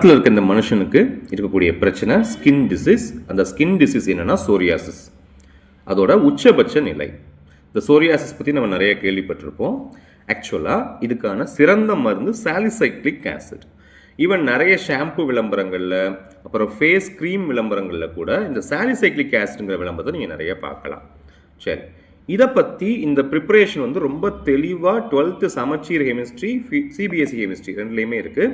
படத்தில் இருக்க இந்த மனுஷனுக்கு இருக்கக்கூடிய பிரச்சனை ஸ்கின் டிசீஸ். அந்த ஸ்கின் டிசீஸ் என்னென்னா சோரியாசிஸ். அதோட உச்சபட்ச நிலை. இந்த சோரியாசிஸ் பற்றி நம்ம நிறைய கேள்விப்பட்டிருப்போம். ஆக்சுவலாக இதுக்கான சிறந்த மருந்து சாலிசைக்ளிக் ஆசிட். ஈவன் நிறைய ஷாம்பு விளம்பரங்களில், அப்புறம் ஃபேஸ் க்ரீம் விளம்பரங்களில் கூட இந்த சாலிசைக்ளிக் ஆசிட்ங்கிற விளம்பரத்தை நீங்கள் நிறைய பார்க்கலாம். சரி, இதை பற்றி இந்த ப்ரிப்பரேஷன் வந்து ரொம்ப தெளிவாக 12th சமச்சீர் கெமிஸ்ட்ரி, சிபிஎஸ்சி கெமிஸ்ட்ரி ரெண்டுலேயுமே இருக்குது.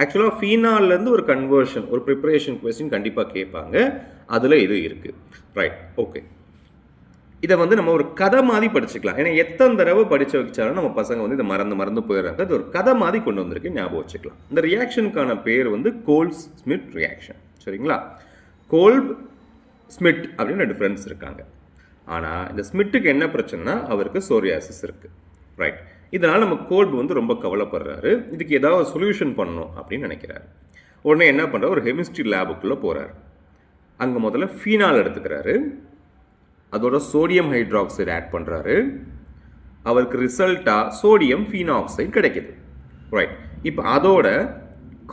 ஆக்சுவலாக ஃபீனால்லேருந்து ஒரு கன்வர்ஷன், ஒரு ப்ரிப்பரேஷன் கொஸ்டின் கண்டிப்பாக கேட்பாங்க. அதில் இது இருக்குது. Right, okay. இதை வந்து நம்ம ஒரு கதை மாதிரி படிச்சுக்கலாம். ஏன்னா எத்தனை தடவை படித்து வச்சாலும் நம்ம பசங்க வந்து இதை மறந்து போயிடுறாங்க. அது ஒரு கதை மாதிரி கொண்டு வந்திருக்கு, ஞாபகம் வச்சுக்கலாம். இந்த ரியாக்ஷனுக்கான பேர் வந்து கோல்ப் ஸ்மிட் ரியாக்ஷன். சரிங்களா? கோல்ப் ஸ்மிட் அப்படின்னு டிஃப்ரென்ஸ் இருக்காங்க. ஆனால் இந்த ஸ்மிட்டுக்கு என்ன பிரச்சனைனா அவருக்கு சோரியாசிஸ் இருக்குது. ரைட், இதனால் நம்ம கோல்ப் வந்து ரொம்ப கவலைப்படுறாரு. இதுக்கு ஏதாவது சொல்யூஷன் பண்ணணும் அப்படின்னு நினைக்கிறாரு. உடனே என்ன பண்ணுறாரு, ஒரு கெமிஸ்ட்ரி லேபுக்குள்ளே போகிறார். அங்கே முதல்ல ஃபீனால் எடுத்துக்கிறாரு. அதோட சோடியம் ஹைட்ராக்சைடு ஆட் பண்ணுறாரு. அவருக்கு ரிசல்ட்டாக சோடியம் ஃபீனாக்சைடு கிடைக்கிது. ரைட், இப்போ அதோட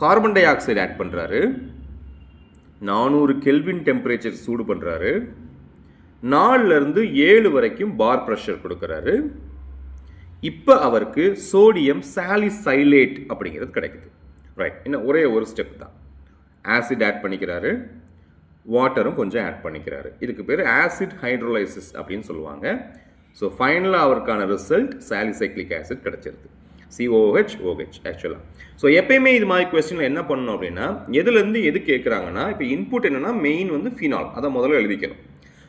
கார்பன் டை ஆக்சைடு ஆட் பண்ணுறாரு. 400 கெல்வின் டெம்பரேச்சர் சூடு பண்ணுறாரு. 4லேருந்து 7 வரைக்கும் பார் ப்ரெஷர் கொடுக்குறாரு. இப்போ அவருக்கு சோடியம் சாலிசைலேட் அப்படிங்கிறது கிடைக்குது. ரைட், இன்னும் ஒரே ஒரு ஸ்டெப் தான். ஆசிட் ஆட் பண்ணிக்கிறாரு, வாட்டரும் கொஞ்சம் ஆட் பண்ணிக்கிறாரு. இதுக்கு பேர் ஆசிட் ஹைட்ரோலைசிஸ் அப்படின்னு சொல்லுவாங்க. ஸோ ஃபைனலாக அவருக்கான ரிசல்ட் சாலிசைக்ளிக் ஆசிட் கிடச்சிருது. COOH OH ஆக்சுவலாக. ஸோ எப்பயுமே இது மாதிரி கொஸ்டினில் என்ன பண்ணணும் அப்படின்னா, எதுலேருந்து எது கேட்குறாங்கன்னா, இப்போ இன்புட் என்னென்னா மெயின் வந்து ஃபினால், அதை முதல்ல எழுதிக்கணும்.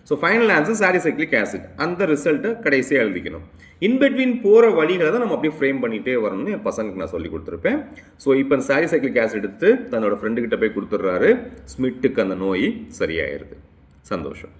ஸோ ஃபைனல் ஆன்சர் சாலிசைக்ளிக் ஆசிட், அந்த ரிசல்ட்டை கடைசியாக எழுதிக்கணும். இன்பிட்வீன் போகிற வழிகளை தான் நம்ம அப்படியே ஃப்ரேம் பண்ணிகிட்டே வரணும்னு என் பசங்களுக்கு நான் சொல்லி கொடுத்துருப்பேன். ஸோ இப்போ சாலிசைக்ளிக் ஆசிட் எடுத்து தன்னோட ஃப்ரெண்டுக்கிட்ட போய் கொடுத்துட்றாரு. ஸ்மிட்டுக்கு அந்த நோய் சரியாயிருது. சந்தோஷம்.